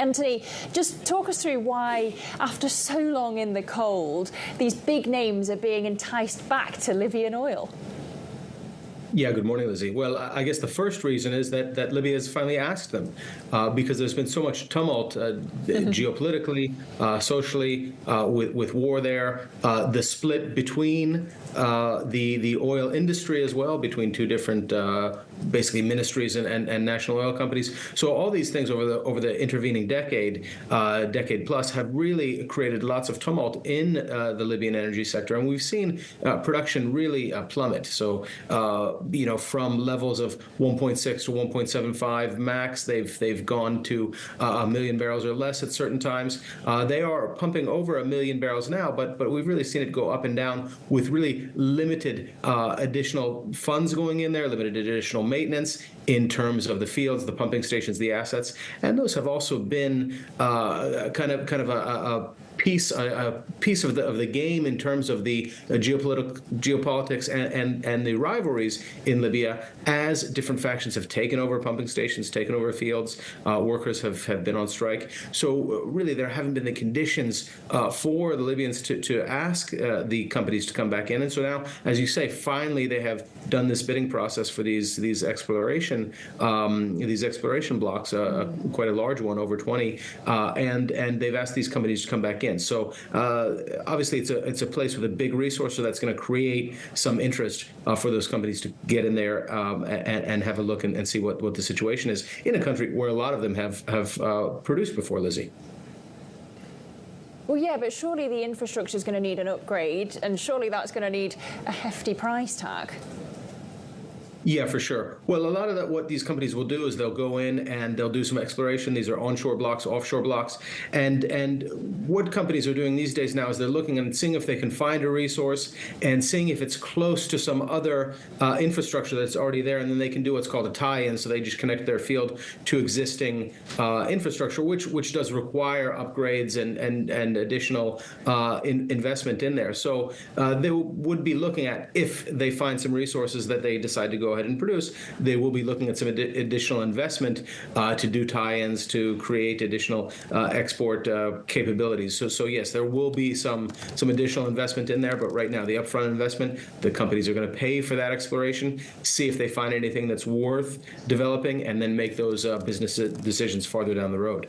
Anthony, just talk us through why, after so long in the cold, these big names are being enticed back to Libyan oil. Yeah, good morning, Lizzie. Well, I guess the first reason is that Libya has finally asked them because there's been so much tumult geopolitically, socially, with war there, the split between the oil industry as well, between two different basically ministries and national oil companies. So all these things over the intervening decade plus have really created lots of tumult in the Libyan energy sector, and we've seen production really plummet. So from levels of 1.6 to 1.75 max, they've gone to 1 million barrels or less at certain times. They are pumping over 1 million barrels now, but we've really seen it go up and down with really limited additional funds going in there, limited additional maintenance in terms of the fields, the pumping stations, the assets, and those have also been kind of a piece of the game in terms of the geopolitics and the rivalries in Libya as different factions have taken over pumping stations, taken over fields. Workers have been on strike. So really there haven't been the conditions for the Libyans to ask the companies to come back in. And so now, as you say, finally they have done this bidding process for these exploration blocks, quite a large one, over 20, and they've asked these companies to come back in. So obviously it's a place with a big resource, so that's going to create some interest for those companies to get in there and have a look and see what the situation is in a country where a lot of them have produced before, Lizzie. Well, yeah, but surely the infrastructure is going to need an upgrade, and surely that's going to need a hefty price tag. Yeah, for sure. Well, a lot of what these companies will do is they'll go in and they'll do some exploration. These are onshore blocks, offshore blocks. And what companies are doing these days now is they're looking and seeing if they can find a resource and seeing if it's close to some other infrastructure that's already there. And then they can do what's called a tie-in. So they just connect their field to existing infrastructure, which does require upgrades and additional investment in there. So they would be looking at, if they find some resources that they decide to go ahead and produce, they will be looking at some additional investment to do tie-ins, to create additional export capabilities. So yes, there will be some additional investment in there, but right now the upfront investment, the companies are going to pay for that exploration, see if they find anything that's worth developing, and then make those business decisions farther down the road.